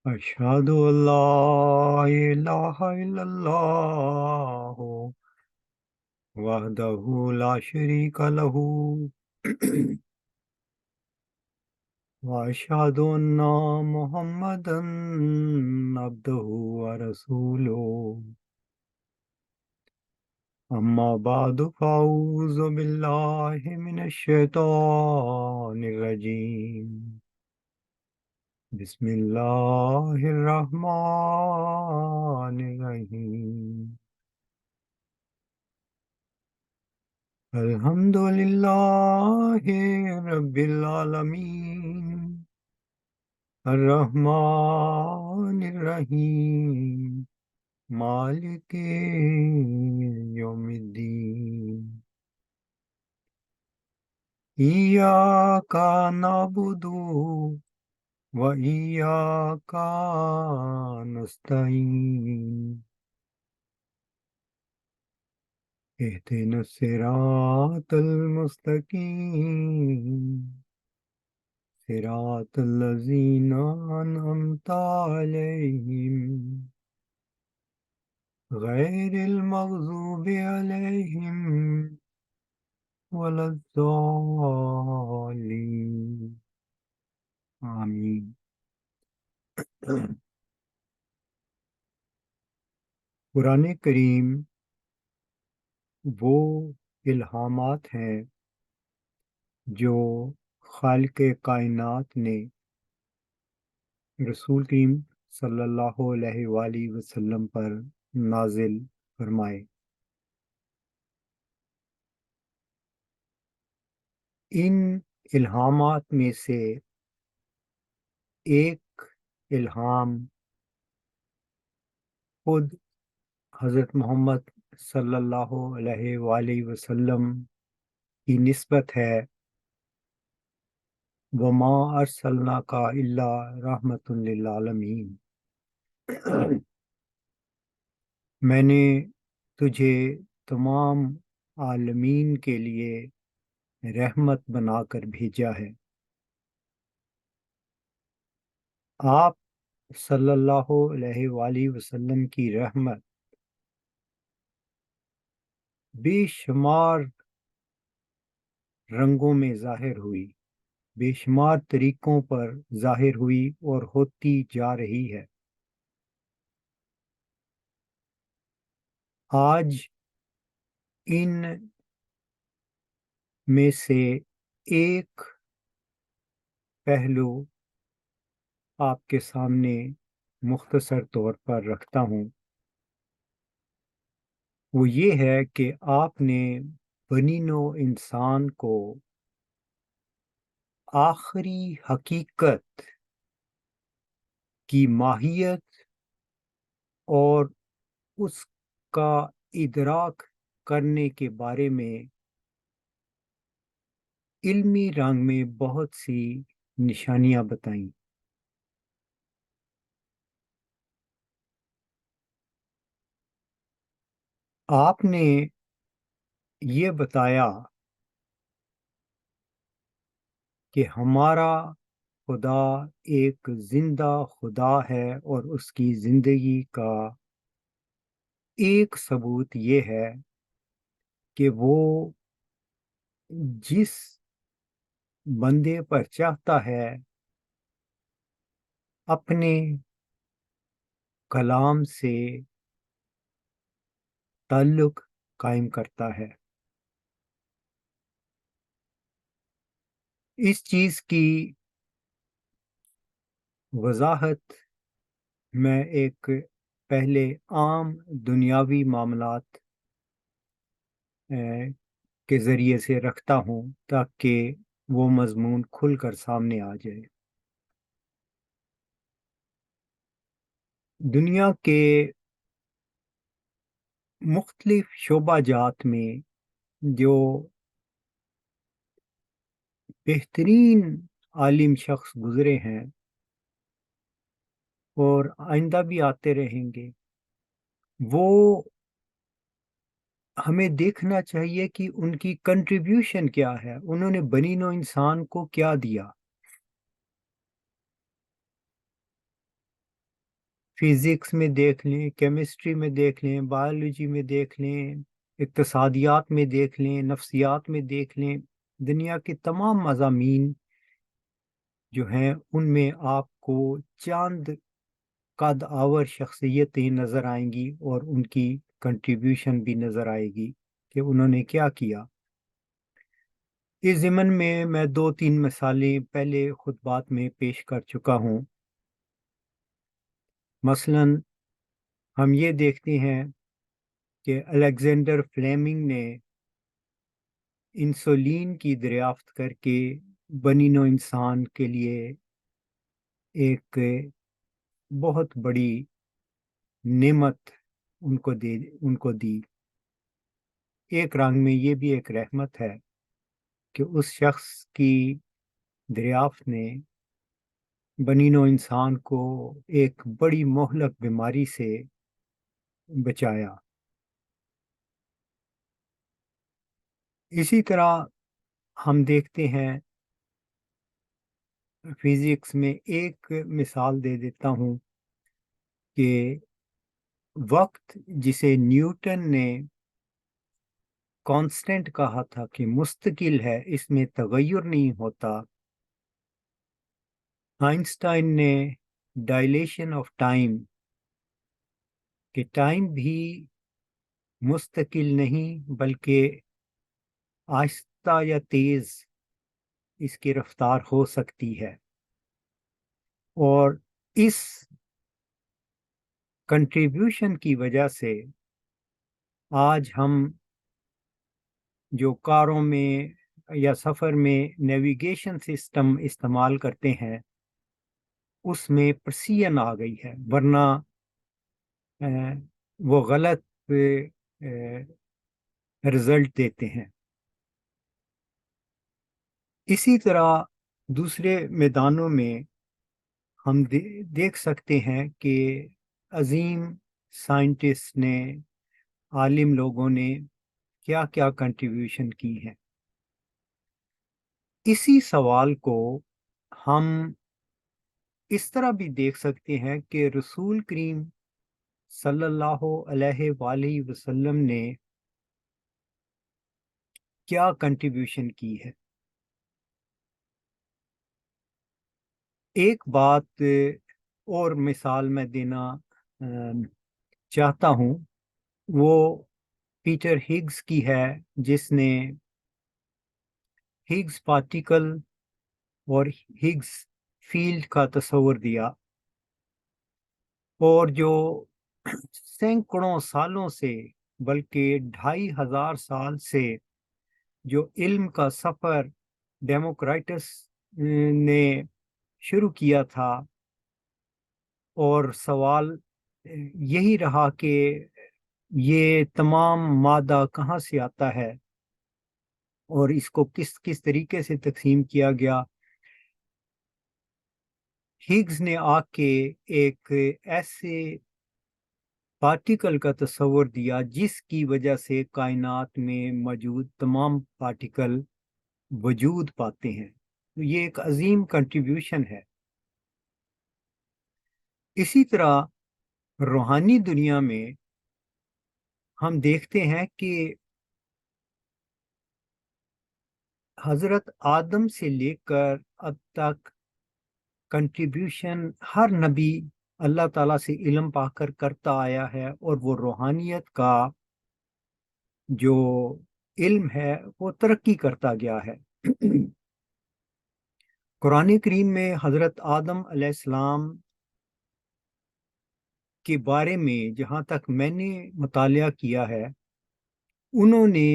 أشهد أن لا إله إلا الله وحده لا شريك له وأشهد أن محمدا عبده ورسوله أما بعد فأعوذ بالله من الشيطان الرجيم بسم الله الرحمن الرحيم الحمد لله رب العالمين الرحمن الرحيم مالك يوم الدين إياك نعبد وإياك نستعين اهدنا الصراط المستقيم صراط الذين أنعمت عليهم غير المغضوب عليهم ولا الضالين آمین۔ قرآن کریم وہ الہامات ہیں جو خالق کائنات نے رسول کریم صلی اللہ علیہ وآلہ وسلم پر نازل فرمائے۔ ان الہامات میں سے ایک الہام خود حضرت محمد صلی اللہ علیہ وآلہ وسلم کی نسبت ہے، وما ارسلناک الا رحمۃ للعالمین، میں نے تجھے تمام عالمین کے لیے رحمت بنا کر بھیجا ہے۔ آپ صلی اللہ علیہ وآلہ وسلم کی رحمت بے شمار رنگوں میں ظاہر ہوئی، بے شمار طریقوں پر ظاہر ہوئی اور ہوتی جا رہی ہے۔ آج ان میں سے ایک پہلو آپ کے سامنے مختصر طور پر رکھتا ہوں۔ وہ یہ ہے کہ آپ نے بنی نوع انسان کو آخری حقیقت کی ماہیت اور اس کا ادراک کرنے کے بارے میں علمی رنگ میں بہت سی نشانیاں بتائیں۔ آپ نے یہ بتایا کہ ہمارا خدا ایک زندہ خدا ہے اور اس کی زندگی کا ایک ثبوت یہ ہے کہ وہ جس بندے پر چاہتا ہے اپنے کلام سے تعلق قائم کرتا ہے۔ اس چیز کی وضاحت میں ایک پہلے عام دنیاوی معاملات کے ذریعے سے رکھتا ہوں تاکہ وہ مضمون کھل کر سامنے آ جائے۔ دنیا کے مختلف شعبہ جات میں جو بہترین عالم شخص گزرے ہیں اور آئندہ بھی آتے رہیں گے، وہ ہمیں دیکھنا چاہیے کہ ان کی کنٹریبیوشن کیا ہے، انہوں نے بنی نوع انسان کو کیا دیا۔ فزکس میں دیکھ لیں، کیمسٹری میں دیکھ لیں، بایولوجی میں دیکھ لیں، اقتصادیات میں دیکھ لیں، نفسیات میں دیکھ لیں، دنیا کے تمام مضامین جو ہیں ان میں آپ کو چاند قد آور شخصیتیں نظر آئیں گی، اور ان کی کنٹریبیوشن بھی نظر آئے گی کہ انہوں نے کیا کیا۔ اس ضمن میں دو تین مثالیں پہلے خطبات میں پیش کر چکا ہوں۔ مثلا ہم یہ دیکھتے ہیں کہ الیگزینڈر فلیمنگ نے انسولین کی دریافت کر کے بنی نوع انسان کے لیے ایک بہت بڑی نعمت ان کو دی۔ ایک رنگ میں یہ بھی ایک رحمت ہے کہ اس شخص کی دریافت نے بنی نوع انسان کو ایک بڑی مہلک بیماری سے بچایا۔ اسی طرح ہم دیکھتے ہیں فزکس میں، ایک مثال دے دیتا ہوں کہ وقت جسے نیوٹن نے کانسٹنٹ کہا تھا کہ مستقل ہے، اس میں تغیر نہیں ہوتا، آئنسٹائن نے ڈائلیشن آف ٹائم، کہ ٹائم بھی مستقل نہیں بلکہ آہستہ یا تیز اس کی رفتار ہو سکتی ہے، اور اس کنٹریبیوشن کی وجہ سے آج ہم جو کاروں میں یا سفر میں نیویگیشن سسٹم استعمال کرتے ہیں اس میں پرسیژن آ گئی ہے، ورنہ وہ غلط رزلٹ دیتے ہیں۔ اسی طرح دوسرے میدانوں میں ہم دیکھ سکتے ہیں کہ عظیم سائنٹسٹ نے، عالم لوگوں نے کیا کیا کنٹریبیوشن کی ہیں۔ اسی سوال کو ہم اس طرح بھی دیکھ سکتے ہیں کہ رسول کریم صلی اللہ علیہ وآلہ وسلم نے کیا کنٹریبیوشن کی ہے۔ ایک بات اور مثال میں دینا چاہتا ہوں، وہ پیٹر ہگز کی ہے، جس نے ہگز پارٹیکل اور ہگز فیلڈ کا تصور دیا، اور جو سینکڑوں سالوں سے بلکہ 2500 سال سے جو علم کا سفر ڈیموکرائٹس نے شروع کیا تھا، اور سوال یہی رہا کہ یہ تمام مادہ کہاں سے آتا ہے اور اس کو کس کس طریقے سے تقسیم کیا گیا۔ ہگز نے آ کے ایک ایسے پارٹیکل کا تصور دیا جس کی وجہ سے کائنات میں موجود تمام پارٹیکل وجود پاتے ہیں۔ تو یہ ایک عظیم کنٹریبیوشن ہے۔ اسی طرح روحانی دنیا میں ہم دیکھتے ہیں کہ حضرت آدم سے لے کر اب تک کنٹریبیوشن ہر نبی اللہ تعالیٰ سے علم پا کر کرتا آیا ہے، اور وہ روحانیت کا جو علم ہے وہ ترقی کرتا گیا ہے۔ قرآن کریم میں حضرت آدم علیہ السلام کے بارے میں جہاں تک میں نے مطالعہ کیا ہے، انہوں نے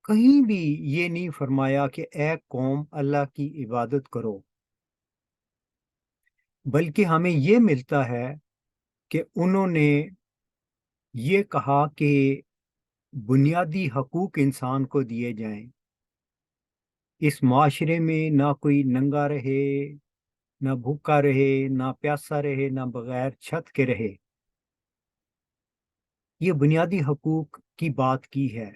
کہیں بھی یہ نہیں فرمایا کہ اے قوم اللہ کی عبادت کرو، بلکہ ہمیں یہ ملتا ہے کہ انہوں نے یہ کہا کہ بنیادی حقوق انسان کو دیے جائیں، اس معاشرے میں نہ کوئی ننگا رہے، نہ بھوکا رہے، نہ پیاسا رہے، نہ بغیر چھت کے رہے۔ یہ بنیادی حقوق کی بات کی ہے۔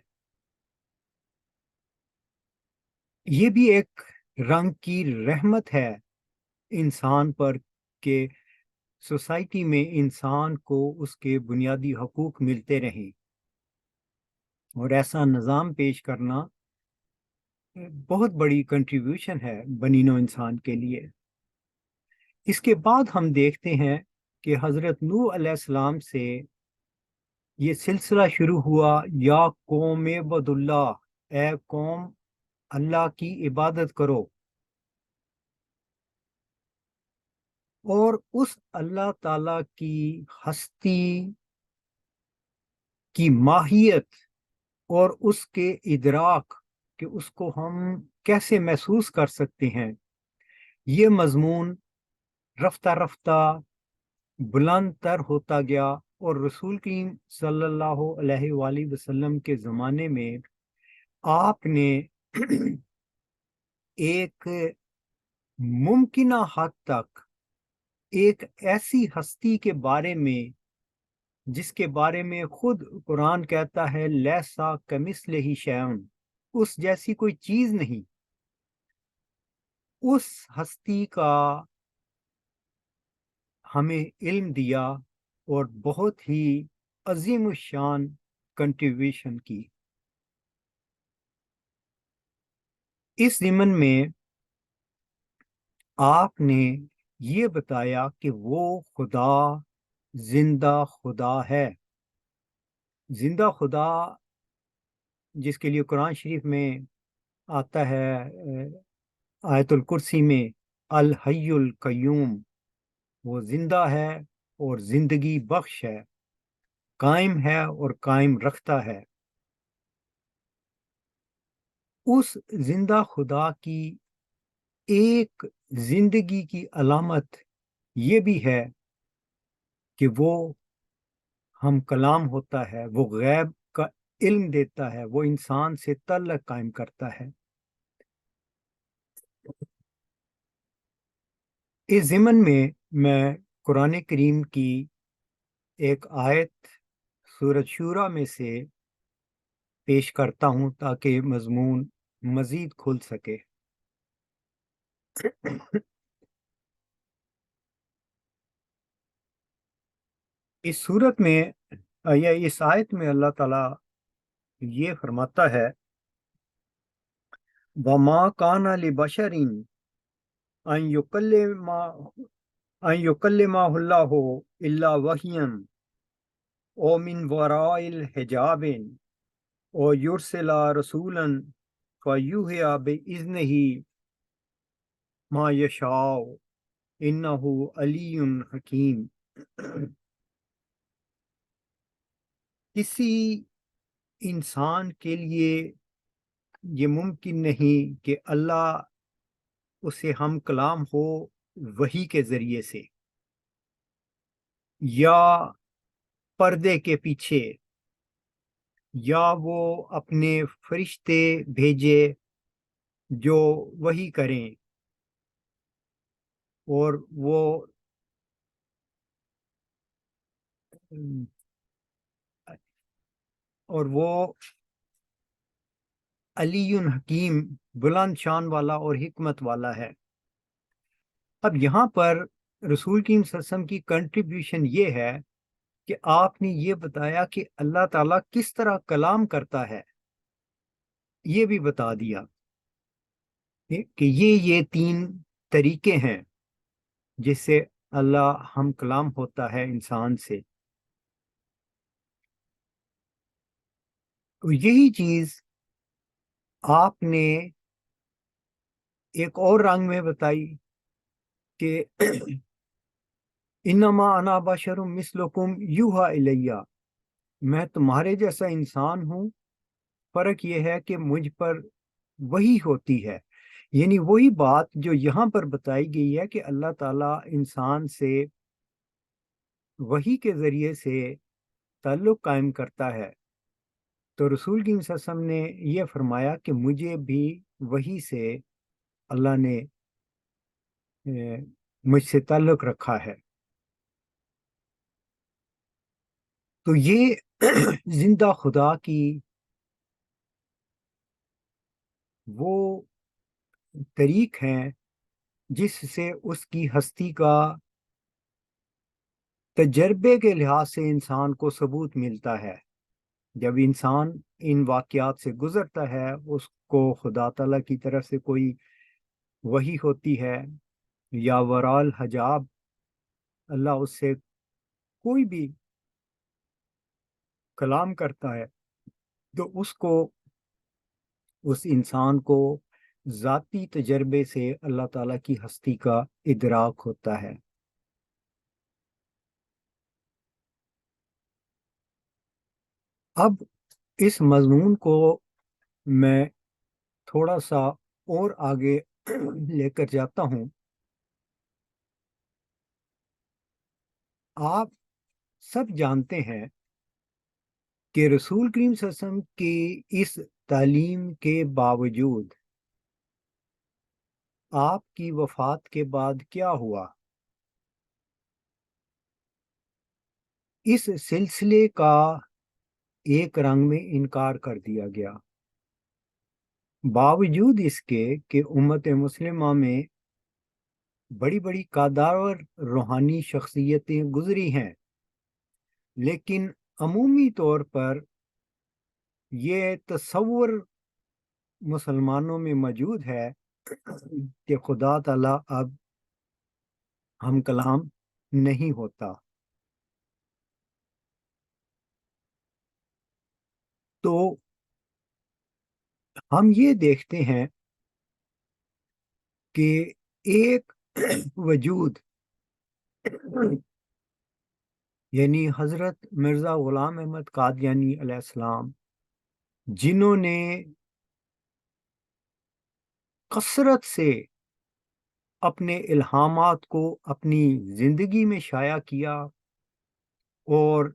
یہ بھی ایک رنگ کی رحمت ہے انسان پر کہ سوسائٹی میں انسان کو اس کے بنیادی حقوق ملتے رہیں، اور ایسا نظام پیش کرنا بہت بڑی کنٹریبیوشن ہے بنی نوع انسان کے لیے۔ اس کے بعد ہم دیکھتے ہیں کہ حضرت نوح علیہ السلام سے یہ سلسلہ شروع ہوا، یا قوم عبد اللہ، اے قوم اللہ کی عبادت کرو، اور اس اللہ تعالی کی ہستی کی ماہیت اور اس کے ادراک کہ اس کو ہم کیسے محسوس کر سکتے ہیں، یہ مضمون رفتہ رفتہ بلند تر ہوتا گیا، اور رسول کریم صلی اللہ علیہ وآلہ وسلم کے زمانے میں آپ نے ایک ممکنہ حد تک ایک ایسی ہستی کے بارے میں جس کے بارے میں خود قرآن کہتا ہے لیسا کمثلہ شیء، اس جیسی کوئی چیز نہیں، اس ہستی کا ہمیں علم دیا اور بہت ہی عظیم الشان کنٹریبیوشن کی۔ اس ضمن میں آپ نے یہ بتایا کہ وہ خدا زندہ خدا ہے، زندہ خدا جس کے لیے قرآن شریف میں آتا ہے آیت الکرسی میں الحی القیوم، وہ زندہ ہے اور زندگی بخش ہے، قائم ہے اور قائم رکھتا ہے۔ اس زندہ خدا کی ایک زندگی کی علامت یہ بھی ہے کہ وہ ہم کلام ہوتا ہے، وہ غیب کا علم دیتا ہے، وہ انسان سے تعلق قائم کرتا ہے۔ اس ضمن میں قرآن کریم کی ایک آیت سورۃ شورى میں سے پیش کرتا ہوں تاکہ مضمون مزید کھل سکے۔ اس صورت میں یا اس آیت میں اللہ تعالیٰ یہ فرماتا ہے وَمَا كَانَ لِبَشَرٍ أَن يُكَلِّمَهُ اللَّهُ إِلَّا وَحْيًا أَوْ مِنْ وَرَاءِ الْحِجَابِ أَوْ يُرْسِلَ رَسُولًا فَيُوحِيَ بِإِذْنِهِ مَا يَشَاءُ إِنَّهُ عَلِيٌّ حَكِيمٌ۔ کسی انسان کے لیے یہ ممکن نہیں کہ اللہ اسے ہم کلام ہو وحی کے ذریعے سے، یا پردے کے پیچھے، یا وہ اپنے فرشتے بھیجے جو وحی کریں، اور وہ علی حکیم، بلند شان والا اور حکمت والا ہے۔ اب یہاں پر رسول کریم صلی اللہ علیہ وسلم کی کنٹریبیوشن یہ ہے کہ آپ نے یہ بتایا کہ اللہ تعالیٰ کس طرح کلام کرتا ہے، یہ بھی بتا دیا کہ یہ تین طریقے ہیں جس سے اللہ ہم کلام ہوتا ہے انسان سے۔ یہی چیز آپ نے ایک اور رنگ میں بتائی کہ انما انا بشر مثلکم یوحی الیہ، میں تمہارے جیسا انسان ہوں، فرق یہ ہے کہ مجھ پر وہی ہوتی ہے، یعنی وہی بات جو یہاں پر بتائی گئی ہے کہ اللہ تعالیٰ انسان سے وحی کے ذریعے سے تعلق قائم کرتا ہے، تو رسول کی صلی اللہ علیہ وسلم نے یہ فرمایا کہ مجھے بھی وحی سے اللہ نے مجھ سے تعلق رکھا ہے۔ تو یہ زندہ خدا کی وہ طریق ہیں جس سے اس کی ہستی کا تجربے کے لحاظ سے انسان کو ثبوت ملتا ہے. جب انسان ان واقعات سے گزرتا ہے، اس کو خدا تعالیٰ کی طرف سے کوئی وحی ہوتی ہے، یا ورال حجاب اللہ اس سے کوئی بھی کلام کرتا ہے، تو اس انسان کو ذاتی تجربے سے اللہ تعالیٰ کی ہستی کا ادراک ہوتا ہے. اب اس مضمون کو میں تھوڑا سا اور آگے لے کر جاتا ہوں. آپ سب جانتے ہیں کہ رسول کریم صلی اللہ علیہ وسلم کی اس تعلیم کے باوجود آپ کی وفات کے بعد کیا ہوا. اس سلسلے کا ایک رنگ میں انکار کر دیا گیا، باوجود اس کے کہ امت مسلمہ میں بڑی بڑی قادر روحانی شخصیتیں گزری ہیں، لیکن عمومی طور پر یہ تصور مسلمانوں میں موجود ہے کہ خدا تعالیٰ اب ہم کلام نہیں ہوتا. تو ہم یہ دیکھتے ہیں کہ ایک وجود یعنی حضرت مرزا غلام احمد قادیانی علیہ السلام، جنہوں نے کثرت سے اپنے الہامات کو اپنی زندگی میں شائع کیا اور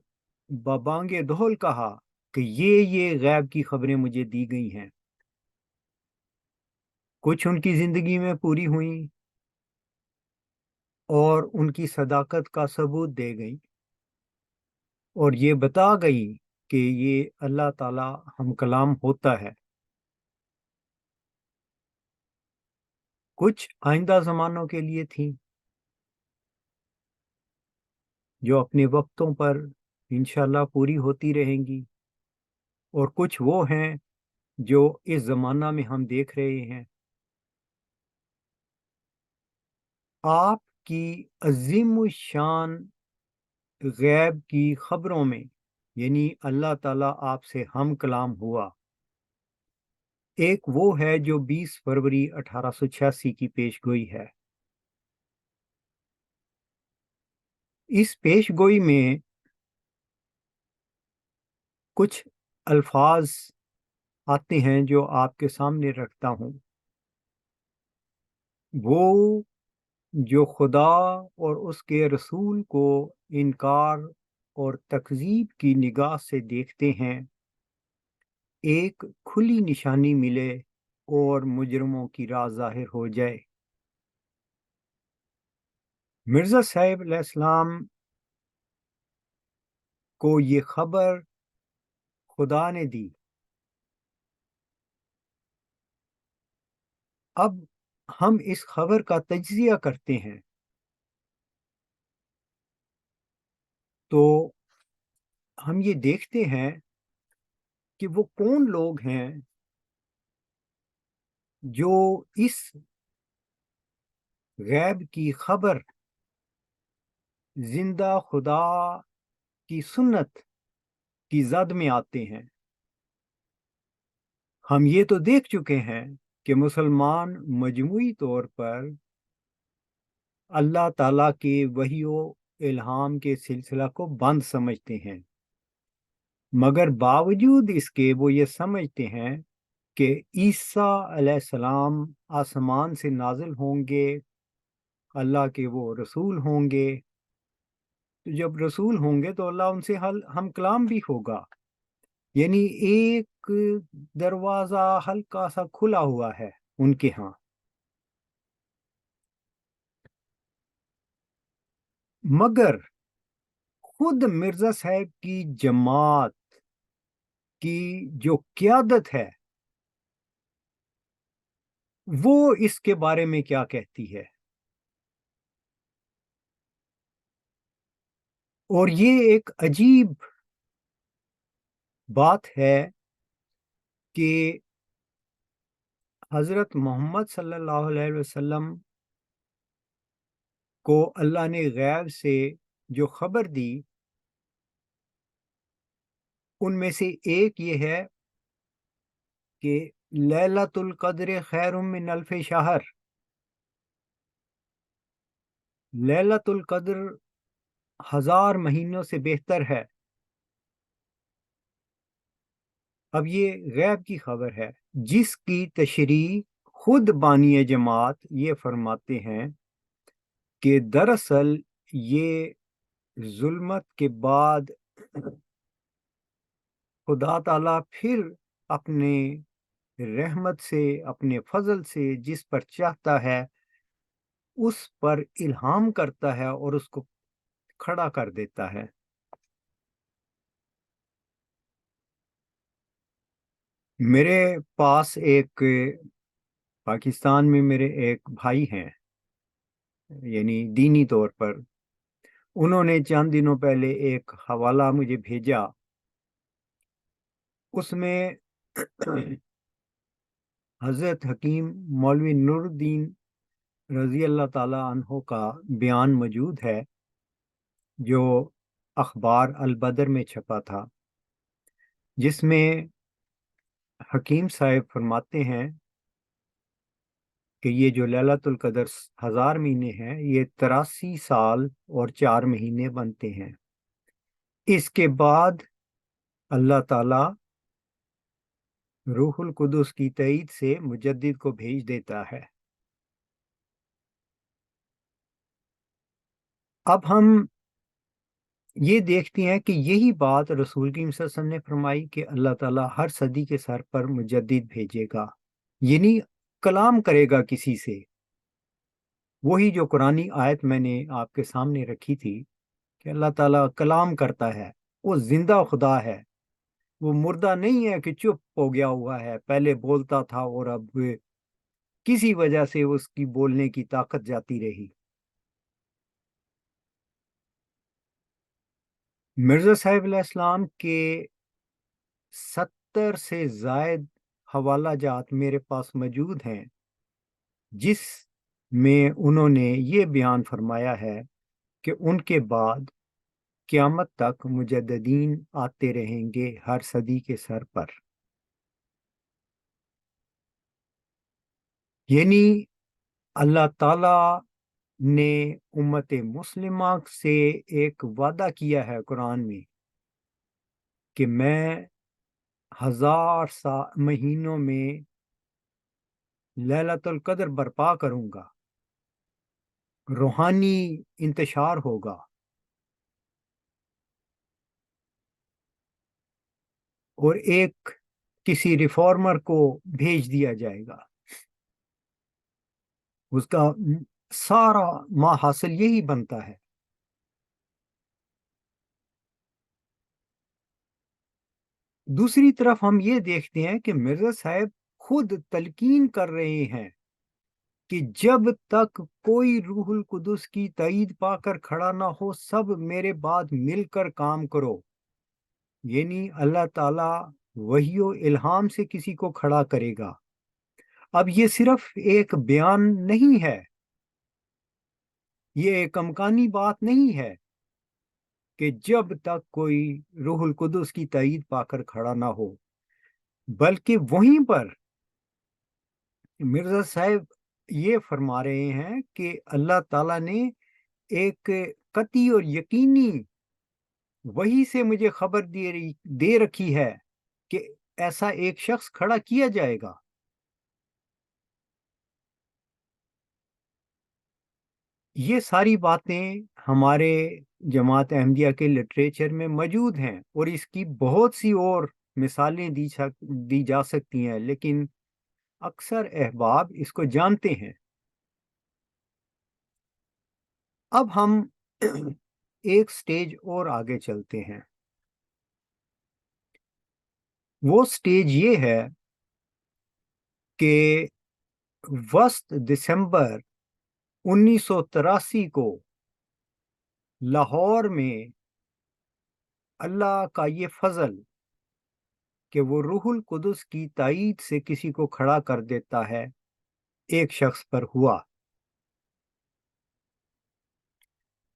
ببانگ دہل کہا کہ یہ غیب کی خبریں مجھے دی گئی ہیں، کچھ ان کی زندگی میں پوری ہوئیں اور ان کی صداقت کا ثبوت دے گئی اور یہ بتا گئی کہ یہ اللہ تعالیٰ ہم کلام ہوتا ہے. کچھ آئندہ زمانوں کے لیے تھیں جو اپنے وقتوں پر انشاءاللہ پوری ہوتی رہیں گی، اور کچھ وہ ہیں جو اس زمانہ میں ہم دیکھ رہے ہیں. آپ کی عظیم الشان غیب کی خبروں میں، یعنی اللہ تعالیٰ آپ سے ہم کلام ہوا، ایک وہ ہے جو 20 فروری 1886 کی پیش گوئی ہے. اس پیش گوئی میں کچھ الفاظ آتے ہیں جو آپ کے سامنے رکھتا ہوں. وہ جو خدا اور اس کے رسول کو انکار اور تکذیب کی نگاہ سے دیکھتے ہیں، ایک کھلی نشانی ملے اور مجرموں کی راہ ظاہر ہو جائے. مرزا صاحب علیہ السلام کو یہ خبر خدا نے دی. اب ہم اس خبر کا تجزیہ کرتے ہیں تو ہم یہ دیکھتے ہیں کہ وہ کون لوگ ہیں جو اس غیب کی خبر زندہ خدا کی سنت کی زد میں آتے ہیں. ہم یہ تو دیکھ چکے ہیں کہ مسلمان مجموعی طور پر اللہ تعالیٰ کے وحی و الہام کے سلسلہ کو بند سمجھتے ہیں، مگر باوجود اس کے وہ یہ سمجھتے ہیں کہ عیسیٰ علیہ السلام آسمان سے نازل ہوں گے، اللہ کے وہ رسول ہوں گے. تو جب رسول ہوں گے تو اللہ ان سے ہم کلام بھی ہوگا. یعنی ایک دروازہ ہلکا سا کھلا ہوا ہے ان کے ہاں. مگر خود مرزا صاحب کی جماعت کی جو قیادت ہے وہ اس کے بارے میں کیا کہتی ہے؟ اور یہ ایک عجیب بات ہے کہ حضرت محمد صلی اللہ علیہ وسلم کو اللہ نے غیب سے جو خبر دی ان میں سے ایک یہ ہے کہ لیلۃ القدر خیر من الف شہر، لیلۃ القدر 1000 مہینوں سے بہتر ہے۔ اب یہ غیب کی خبر ہے جس کی تشریح خود بانی جماعت یہ فرماتے ہیں کہ دراصل یہ ظلمت کے بعد خدا تعالیٰ پھر اپنے رحمت سے، اپنے فضل سے جس پر چاہتا ہے اس پر الہام کرتا ہے اور اس کو کھڑا کر دیتا ہے۔ میرے پاس ایک پاکستان میں میرے ایک بھائی ہیں، یعنی دینی طور پر، انہوں نے چند دنوں پہلے ایک حوالہ مجھے بھیجا، اس میں حضرت حکیم مولوی نور الدین رضی اللہ تعالی عنہ کا بیان موجود ہے جو اخبار البدر میں چھپا تھا، جس میں حکیم صاحب فرماتے ہیں کہ یہ جو لیلۃ القدر 1000 مہینے ہیں یہ 83 سال اور 4 مہینے بنتے ہیں۔ اس کے بعد اللہ تعالی روح القدس کی تائید سے مجدد کو بھیج دیتا ہے۔ اب ہم یہ دیکھتے ہیں کہ یہی بات رسول کریم صلی اللہ علیہ وسلم نے فرمائی کہ اللہ تعالیٰ ہر صدی کے سر پر مجدد بھیجے گا، یعنی کلام کرے گا کسی سے۔ وہی جو قرآنی آیت میں نے آپ کے سامنے رکھی تھی کہ اللہ تعالیٰ کلام کرتا ہے، وہ زندہ خدا ہے، وہ مردہ نہیں ہے کہ چپ ہو گیا ہوا ہے، پہلے بولتا تھا اور اب کسی وجہ سے اس کی بولنے کی طاقت جاتی رہی۔ مرزا صاحب علیہ السلام کے 70 سے زائد حوالہ جات میرے پاس موجود ہیں جس میں انہوں نے یہ بیان فرمایا ہے کہ ان کے بعد قیامت تک مجددین آتے رہیں گے ہر صدی کے سر پر، یعنی اللہ تعالی نے امت مسلمہ سے ایک وعدہ کیا ہے قرآن میں کہ میں 1000 مہینوں میں لیلۃ القدر برپا کروں گا، روحانی انتشار ہوگا، اور ایک کسی ریفارمر کو بھیج دیا جائے گا، اس کا سارا ماحصل یہی بنتا ہے۔ دوسری طرف ہم یہ دیکھتے ہیں کہ مرزا صاحب خود تلقین کر رہے ہیں کہ جب تک کوئی روح القدس کی تائید پا کر کھڑا نہ ہو سب میرے بعد مل کر کام کرو، یعنی اللہ تعالیٰ وحی و الہام سے کسی کو کھڑا کرے گا۔ اب یہ صرف ایک بیان نہیں ہے، یہ ایک امکانی بات نہیں ہے کہ جب تک کوئی روح القدس کی تائید پا کر کھڑا نہ ہو، بلکہ وہیں پر مرزا صاحب یہ فرما رہے ہیں کہ اللہ تعالیٰ نے ایک قطعی اور یقینی وحی سے مجھے خبر دے رکھی ہے کہ ایسا ایک شخص کھڑا کیا جائے گا۔ یہ ساری باتیں ہمارے جماعت احمدیہ کے لٹریچر میں موجود ہیں اور اس کی بہت سی اور مثالیں دی جا سکتی ہیں، لیکن اکثر احباب اس کو جانتے ہیں۔ اب ہم ایک سٹیج اور آگے چلتے ہیں، وہ سٹیج یہ ہے کہ وسط دسمبر 1983 کو لاہور میں اللہ کا یہ فضل کہ وہ روح القدس کی تائید سے کسی کو کھڑا کر دیتا ہے، ایک شخص پر ہوا۔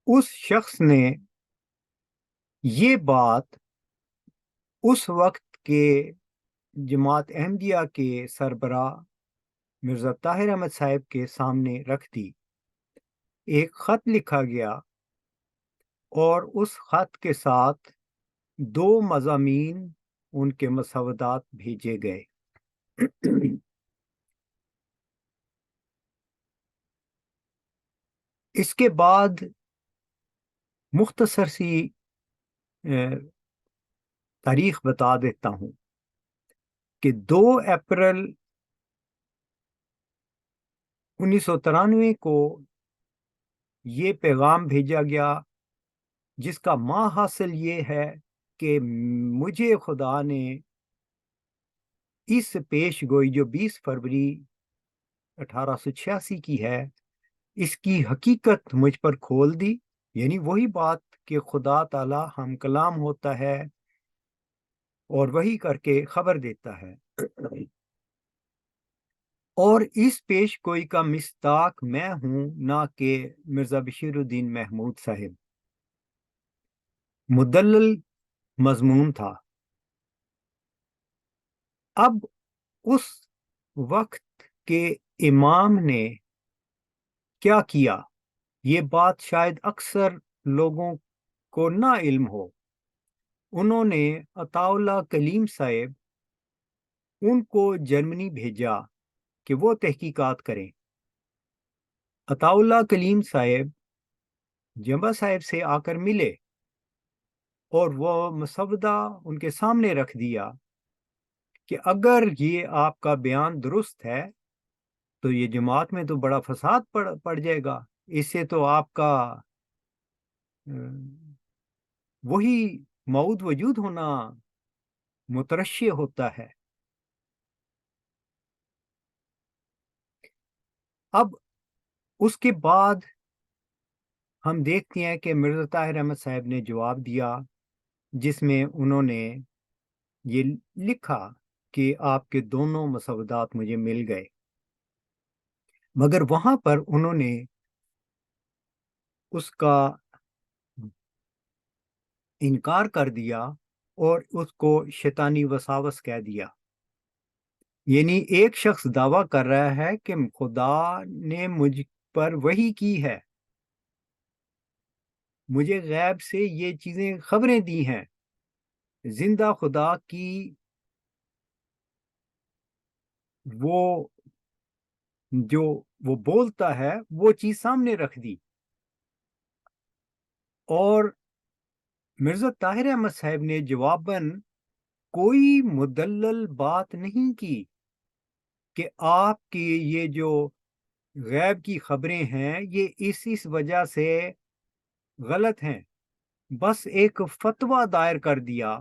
اس شخص نے یہ بات اس وقت کے جماعت احمدیہ کے سربراہ مرزا طاہر احمد صاحب کے سامنے رکھ دی۔ ایک خط لکھا گیا اور اس خط کے ساتھ 2 مضامین ان کے مسودات بھیجے گئے۔ اس کے بعد مختصر سی تاریخ بتا دیتا ہوں کہ 2 اپریل 1993 کو یہ پیغام بھیجا گیا، جس کا حاصل یہ ہے کہ مجھے خدا نے اس پیش گوئی جو 20 فروری 1886 کی ہے، اس کی حقیقت مجھ پر کھول دی، یعنی وہی بات کہ خدا تعالی ہم کلام ہوتا ہے اور وہی کر کے خبر دیتا ہے۔ اور اس پیش گوئی کا مصداق میں ہوں، نہ کہ مرزا بشیر الدین محمود صاحب۔ مدلل مضمون تھا۔ اب اس وقت کے امام نے کیا کیا، یہ بات شاید اکثر لوگوں کو نہ علم ہو۔ انہوں نے عطا اللہ کلیم صاحب ان کو جرمنی بھیجا کہ وہ تحقیقات کریں۔ عطا اللہ کلیم صاحب جمبا صاحب سے آ کر ملے اور وہ مسودہ ان کے سامنے رکھ دیا کہ اگر یہ آپ کا بیان درست ہے تو یہ جماعت میں تو بڑا فساد پڑ جائے گا، اس سے تو آپ کا وہی موعود وجود ہونا مترشح ہوتا ہے۔ اب اس کے بعد ہم دیکھتے ہیں کہ مرزا طاہر احمد صاحب نے جواب دیا، جس میں انہوں نے یہ لکھا کہ آپ کے دونوں مسودات مجھے مل گئے، مگر وہاں پر انہوں نے اس کا انکار کر دیا اور اس کو شیطانی وساوس کہہ دیا۔ یعنی ایک شخص دعویٰ کر رہا ہے کہ خدا نے مجھ پر وحی کی ہے، مجھے غیب سے یہ چیزیں خبریں دی ہیں، زندہ خدا کی وہ جو وہ بولتا ہے وہ چیز سامنے رکھ دی۔ اور مرزا طاہر احمد صاحب نے جواباً کوئی مدلل بات نہیں کی کہ آپ کی یہ جو غیب کی خبریں ہیں یہ اس وجہ سے غلط ہیں، بس ایک فتویٰ دائر کر دیا،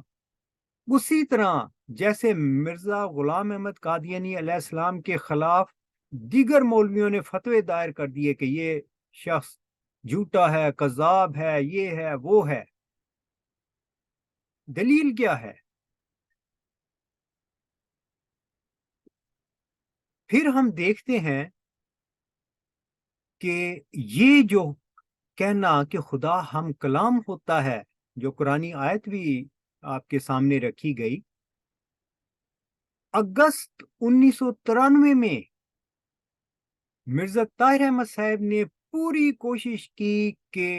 اسی طرح جیسے مرزا غلام احمد قادیانی علیہ السلام کے خلاف دیگر مولویوں نے فتوے دائر کر دیے کہ یہ شخص جھوٹا ہے، کذاب ہے، یہ ہے، وہ ہے۔ دلیل کیا ہے؟ پھر ہم دیکھتے ہیں کہ یہ جو کہنا کہ خدا ہم کلام ہوتا ہے، جو قرآنی آیت بھی آپ کے سامنے رکھی گئی، اگست 1993 میں مرزا طاہر احمد صاحب نے پوری کوشش کی کہ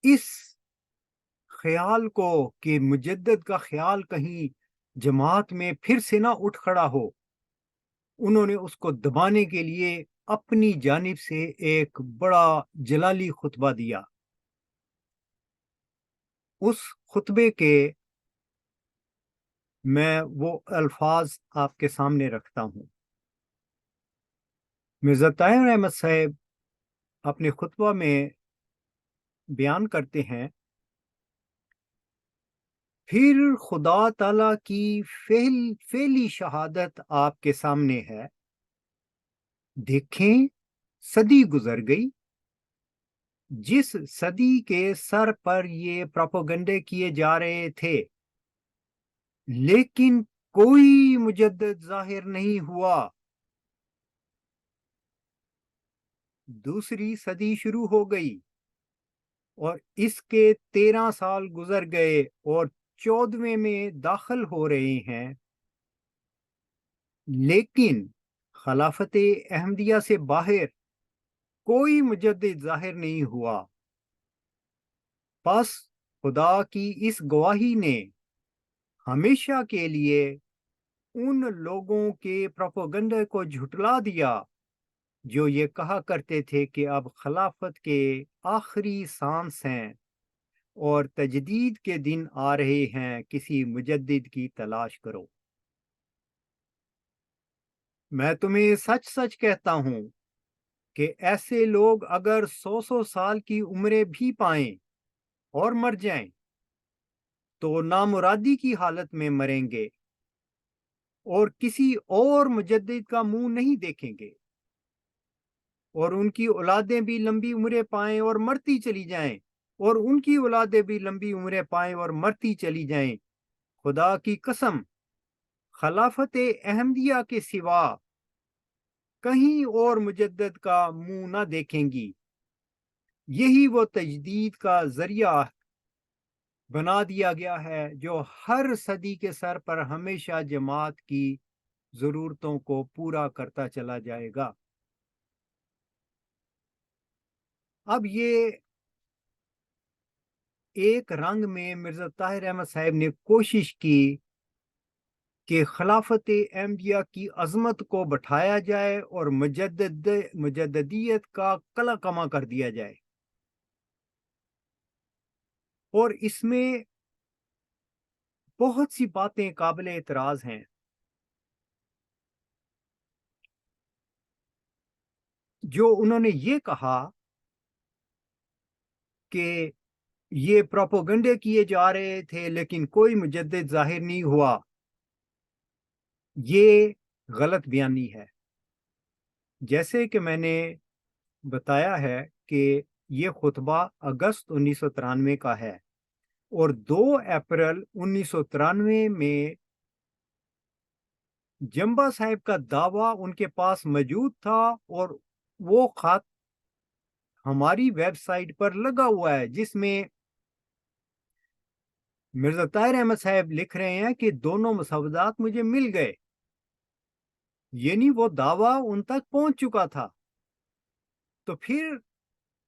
اس خیال کو کہ مجدد کا خیال کہیں جماعت میں پھر سے نہ اٹھ کھڑا ہو، انہوں نے اس کو دبانے کے لیے اپنی جانب سے ایک بڑا جلالی خطبہ دیا۔ اس خطبے کے میں وہ الفاظ آپ کے سامنے رکھتا ہوں۔ مرزا طاہر احمد صاحب اپنے خطبہ میں بیان کرتے ہیں، پھر خدا تعالی کی فعلی شہادت آپ کے سامنے ہے، دیکھیں صدی گزر گئی، جس صدی کے سر پر یہ پروپیگنڈے کیے جا رہے تھے، لیکن کوئی مجدد ظاہر نہیں ہوا۔ دوسری صدی شروع ہو گئی اور اس کے 13 سال گزر گئے اور 14ویں میں داخل ہو رہے ہیں، لیکن خلافت احمدیہ سے باہر کوئی مجدد ظاہر نہیں ہوا۔ پس خدا کی اس گواہی نے ہمیشہ کے لیے ان لوگوں کے پروپیگنڈے کو جھٹلا دیا جو یہ کہا کرتے تھے کہ اب خلافت کے آخری سانس ہیں اور تجدید کے دن آ رہے ہیں، کسی مجدد کی تلاش کرو۔ میں تمہیں سچ سچ کہتا ہوں کہ ایسے لوگ اگر 100 سال کی عمریں بھی پائیں اور مر جائیں تو نامرادی کی حالت میں مریں گے اور کسی اور مجدد کا منہ نہیں دیکھیں گے، اور ان کی اولادیں بھی لمبی عمریں پائیں اور مرتی چلی جائیں، اور ان کی اولادیں بھی لمبی عمریں پائیں اور مرتی چلی جائیں۔ خدا کی قسم، خلافت احمدیہ کے سوا کہیں اور مجدد کا منہ نہ دیکھیں گی۔ یہی وہ تجدید کا ذریعہ بنا دیا گیا ہے جو ہر صدی کے سر پر ہمیشہ جماعت کی ضرورتوں کو پورا کرتا چلا جائے گا۔ اب یہ ایک رنگ میں مرزا طاہر احمد صاحب نے کوشش کی کہ خلافت احمدیہ کی عظمت کو بٹھایا جائے اور مجددیت کا قلع کما کر دیا جائے، اور اس میں بہت سی باتیں قابل اعتراض ہیں۔ جو انہوں نے یہ کہا کہ یہ پروپیگنڈے کیے جا رہے تھے لیکن کوئی مجدد ظاہر نہیں ہوا، یہ غلط بیانی ہے۔ جیسے کہ میں نے بتایا ہے کہ یہ خطبہ اگست 1993 کا ہے، اور 2 اپریل 1993 میں جمبا صاحب کا دعویٰ ان کے پاس موجود تھا، اور وہ خط ہماری ویب سائٹ پر لگا ہوا ہے جس میں مرزا طاہر احمد صاحب لکھ رہے ہیں کہ دونوں مسودات مجھے مل گئے، یعنی وہ دعویٰ ان تک پہنچ چکا تھا۔ تو پھر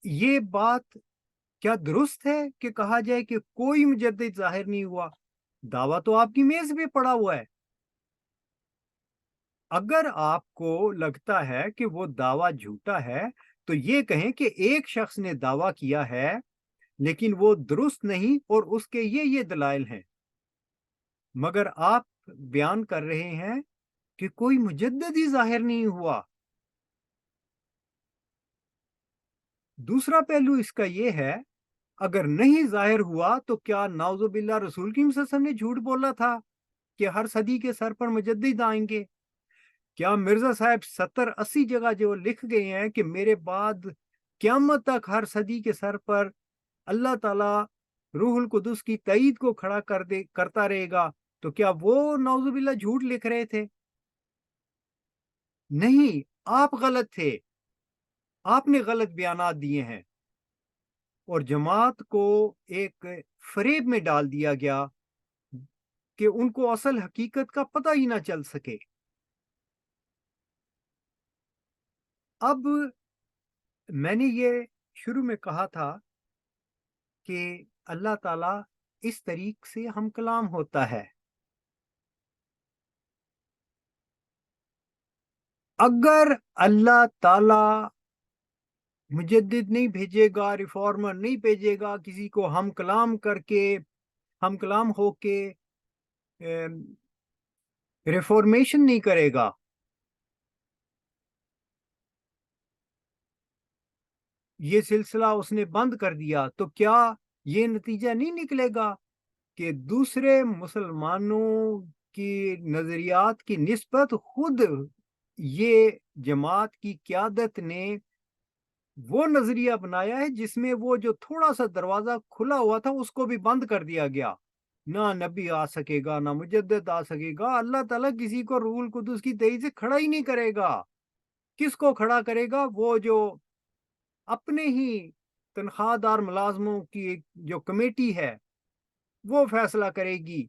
یہ بات کیا درست ہے کہ کہا جائے کہ کوئی مجدد ظاہر نہیں ہوا؟ دعویٰ تو آپ کی میز پہ پڑا ہوا ہے۔ اگر آپ کو لگتا ہے کہ وہ دعویٰ جھوٹا ہے تو یہ کہیں کہ ایک شخص نے دعویٰ کیا ہے لیکن وہ درست نہیں اور اس کے یہ دلائل ہیں، مگر آپ بیان کر رہے ہیں کہ کوئی مجدد ہی ظاہر نہیں ہوا۔ دوسرا پہلو اس کا یہ ہے، اگر نہیں ظاہر ہوا تو کیا نعوذ باللہ رسول کی صلی اللہ علیہ وسلم نے جھوٹ بولا تھا کہ ہر صدی کے سر پر مجدد آئیں گے؟ کیا مرزا صاحب 70-80 جگہ جو لکھ گئے ہیں کہ میرے بعد قیامت تک ہر صدی کے سر پر اللہ تعالیٰ روح القدس کی تائید کو کھڑا کرتا رہے گا، تو کیا وہ نعوذ باللہ جھوٹ لکھ رہے تھے؟ نہیں، آپ غلط تھے، آپ نے غلط بیانات دیے ہیں، اور جماعت کو ایک فریب میں ڈال دیا گیا کہ ان کو اصل حقیقت کا پتہ ہی نہ چل سکے۔ اب میں نے یہ شروع میں کہا تھا کہ اللہ تعالیٰ اس طریق سے ہم کلام ہوتا ہے۔ اگر اللہ تعالیٰ مجدد نہیں بھیجے گا، ریفارمر نہیں بھیجے گا، کسی کو ہم کلام ہو کے ریفارمیشن نہیں کرے گا، یہ سلسلہ اس نے بند کر دیا، تو کیا یہ نتیجہ نہیں نکلے گا کہ دوسرے مسلمانوں کی نظریات کی نسبت خود یہ جماعت کی قیادت نے وہ نظریہ بنایا ہے جس میں وہ جو تھوڑا سا دروازہ کھلا ہوا تھا اس کو بھی بند کر دیا گیا. نہ نبی آ سکے گا، نہ مجدد آ سکے گا. اللہ تعالیٰ کسی کو روح القدس کی تائید سے کھڑا ہی نہیں کرے گا. کس کو کھڑا کرے گا؟ وہ جو اپنے ہی تنخواہ دار ملازموں کی ایک جو کمیٹی ہے وہ فیصلہ کرے گی،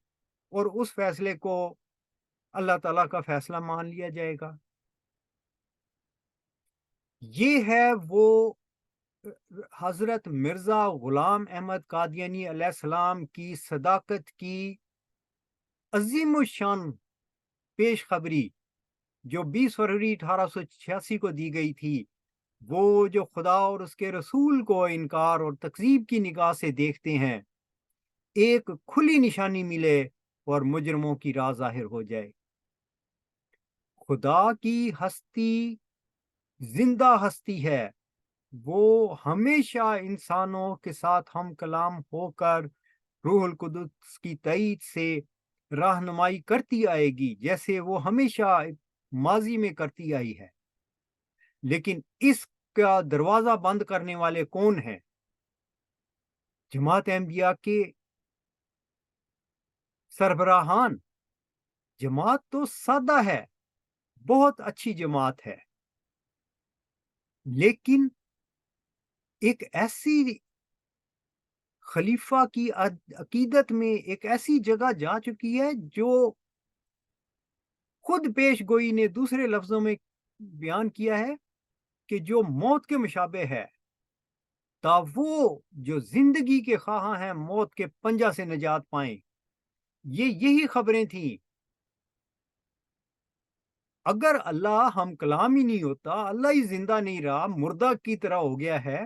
اور اس فیصلے کو اللہ تعالیٰ کا فیصلہ مان لیا جائے گا. یہ ہے وہ حضرت مرزا غلام احمد قادیانی علیہ السلام کی صداقت کی عظیم الشان پیش خبری جو 20 فروری 1886 کو دی گئی تھی. وہ جو خدا اور اس کے رسول کو انکار اور تکذیب کی نگاہ سے دیکھتے ہیں، ایک کھلی نشانی ملے اور مجرموں کی راہ ظاہر ہو جائے. خدا کی ہستی زندہ ہستی ہے. وہ ہمیشہ انسانوں کے ساتھ ہم کلام ہو کر روح القدس کی تائید سے رہنمائی کرتی آئے گی، جیسے وہ ہمیشہ ماضی میں کرتی آئی ہے. لیکن اس کا دروازہ بند کرنے والے کون ہیں؟ جماعت انبیاء کے سربراہان. جماعت تو سادہ ہے، بہت اچھی جماعت ہے، لیکن ایک ایسی خلیفہ کی عقیدت میں ایک ایسی جگہ جا چکی ہے جو خود پیش گوئی نے دوسرے لفظوں میں بیان کیا ہے کہ جو موت کے مشابہ ہے، تا وہ جو زندگی کے خواہاں ہیں موت کے پنجہ سے نجات پائیں. یہی خبریں تھیں. اگر اللہ ہم کلام ہی نہیں ہوتا، اللہ ہی زندہ نہیں رہا، مردہ کی طرح ہو گیا ہے،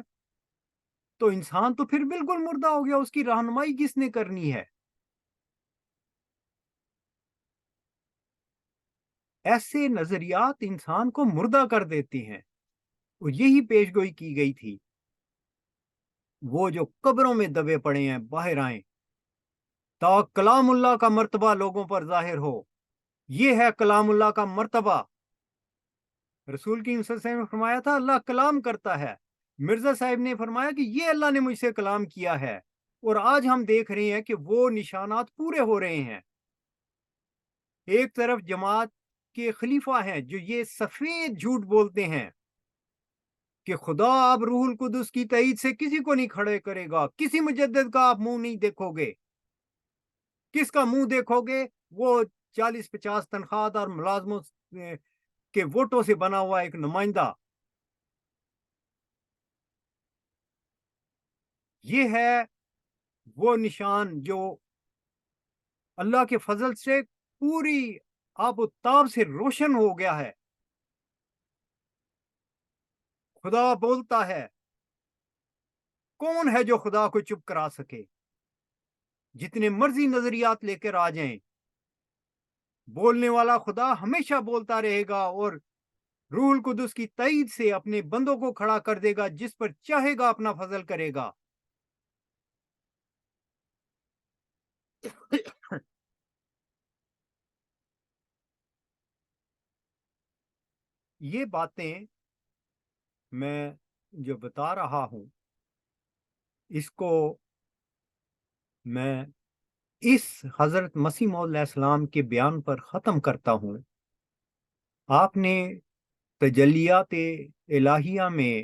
تو انسان تو پھر بالکل مردہ ہو گیا. اس کی رہنمائی کس نے کرنی ہے؟ ایسے نظریات انسان کو مردہ کر دیتے ہیں، اور یہی پیش گوئی کی گئی تھی. وہ جو قبروں میں دبے پڑے ہیں باہر آئیں تا کلام اللہ کا مرتبہ لوگوں پر ظاہر ہو. یہ ہے کلام اللہ کا مرتبہ. رسول کی صلی اللہ علیہ وسلم نے فرمایا تھا اللہ کلام کرتا ہے. مرزا صاحب نے فرمایا کہ یہ اللہ نے مجھ سے کلام کیا ہے، اور آج ہم دیکھ رہے ہیں کہ وہ نشانات پورے ہو رہے ہیں. ایک طرف جماعت کے خلیفہ ہیں جو یہ سفید جھوٹ بولتے ہیں کہ خدا اب روح القدس کی تائید سے کسی کو نہیں کھڑے کرے گا، کسی مجدد کا آپ منہ نہیں دیکھو گے. کس کا منہ دیکھو گے؟ وہ 40-50 تنخواہ دار ملازموں کے ووٹوں سے بنا ہوا ایک نمائندہ. یہ ہے وہ نشان جو اللہ کے فضل سے پوری آب و تاب سے روشن ہو گیا ہے. خدا بولتا ہے. کون ہے جو خدا کو چپ کرا سکے؟ جتنے مرضی نظریات لے کر آ جائیں، بولنے والا خدا ہمیشہ بولتا رہے گا، اور روح القدس کی تائید سے اپنے بندوں کو کھڑا کر دے گا، جس پر چاہے گا اپنا فضل کرے گا. یہ باتیں میں جو بتا رہا ہوں، اس کو میں اس حضرت مسیح موعود علیہ السلام کے بیان پر ختم کرتا ہوں. آپ نے تجلیات الہیہ میں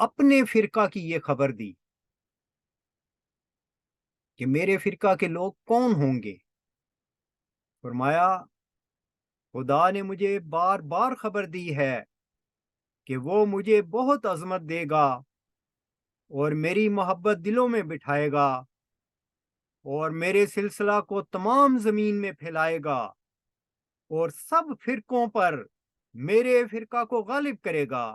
اپنے فرقہ کی یہ خبر دی کہ میرے فرقہ کے لوگ کون ہوں گے. فرمایا خدا نے مجھے بار بار خبر دی ہے کہ وہ مجھے بہت عظمت دے گا اور میری محبت دلوں میں بٹھائے گا، اور میرے سلسلہ کو تمام زمین میں پھیلائے گا، اور سب فرقوں پر میرے فرقہ کو غالب کرے گا.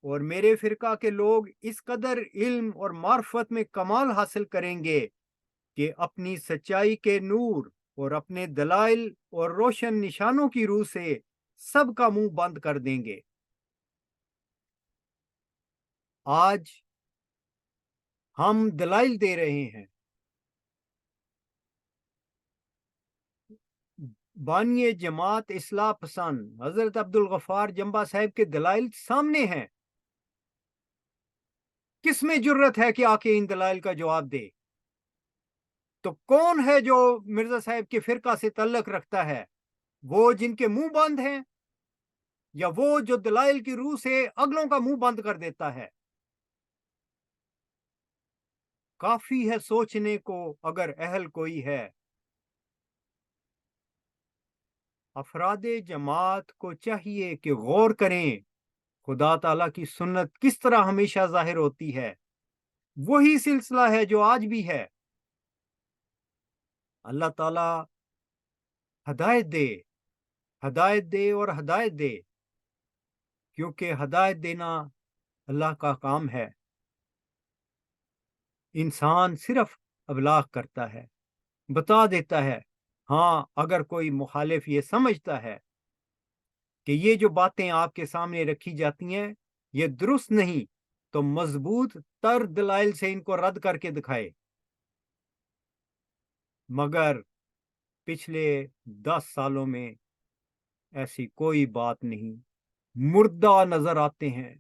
اور میرے فرقہ کے لوگ اس قدر علم اور معرفت میں کمال حاصل کریں گے کہ اپنی سچائی کے نور اور اپنے دلائل اور روشن نشانوں کی روح سے سب کا منہ بند کر دیں گے. آج ہم دلائل دے رہے ہیں. بانی جماعت اصلاح پسند حضرت عبدالغفار جمبا صاحب کے دلائل سامنے ہیں. کس میں جرت ہے کہ آ کے ان دلائل کا جواب دے؟ تو کون ہے جو مرزا صاحب کے فرقہ سے تعلق رکھتا ہے؟ وہ جن کے منہ بند ہیں، یا وہ جو دلائل کی روح سے اگلوں کا منہ بند کر دیتا ہے؟ کافی ہے سوچنے کو اگر اہل کوئی ہے، افراد جماعت کو چاہیے کہ غور کریں خدا تعالیٰ کی سنت کس طرح ہمیشہ ظاہر ہوتی ہے۔ وہی سلسلہ ہے جو آج بھی ہے۔ اللہ تعالیٰ ہدایت دے، ہدایت دے اور ہدایت دے، کیونکہ ہدایت دینا اللہ کا کام ہے۔ انسان صرف ابلاغ کرتا ہے، بتا دیتا ہے۔ ہاں، اگر کوئی مخالف یہ سمجھتا ہے کہ یہ جو باتیں آپ کے سامنے رکھی جاتی ہیں یہ درست نہیں، تو مضبوط تر دلائل سے ان کو رد کر کے دکھائے۔ مگر پچھلے 10 سالوں میں ایسی کوئی بات نہیں، مردہ نظر آتے ہیں۔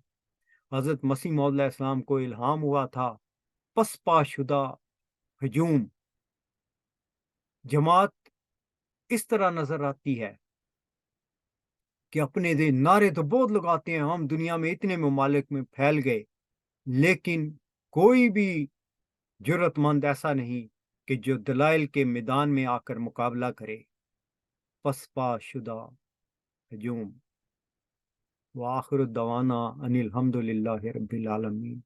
حضرت مسیح موعود علیہ السلام کو الہام ہوا تھا پسپا شدہ ہجوم، جماعت اس طرح نظر آتی ہے کہ اپنے دے نعرے تو بہت لگاتے ہیں، ہم دنیا میں اتنے ممالک میں پھیل گئے، لیکن کوئی بھی جرت مند ایسا نہیں کہ جو دلائل کے میدان میں آ کر مقابلہ کرے۔ پسپا شدہ ہجوم۔ وآخر الدعوانا ان الحمد للہ رب العالمین۔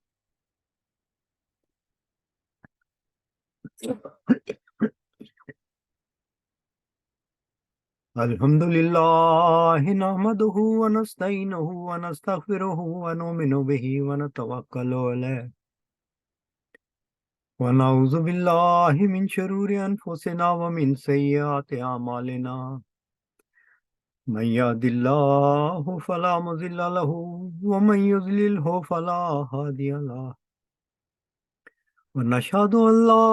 الحمد للہ نحمده ونستعینه ونستغفره ونؤمن به ونتوکل علیہ ونعوذ باللہ من شرور انفسنا ومن سیئات اعمالنا، من يهد الله فلا مضل له ومن يضلله فلا هادي له، ونشهد ان لا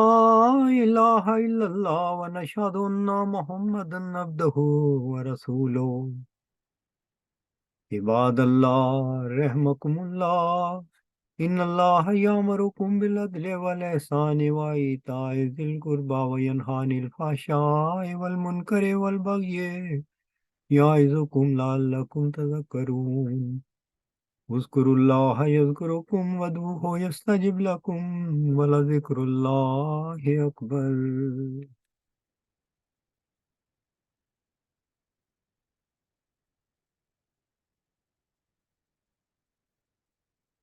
اله الا الله ونشهد ان محمدا عبده ورسوله۔ عباد اللہ رحمكم اللہ، ان اللہ یامرکم بالعدل والاحسان وایتاء ذی القربى وینہی عن الفحشاء والمنکر والبغی یعظکم لعلکم تذکرون۔ اذکروا اللہ یذکرکم وادعوہ یستجب لکم ولذکر اللہ اکبر۔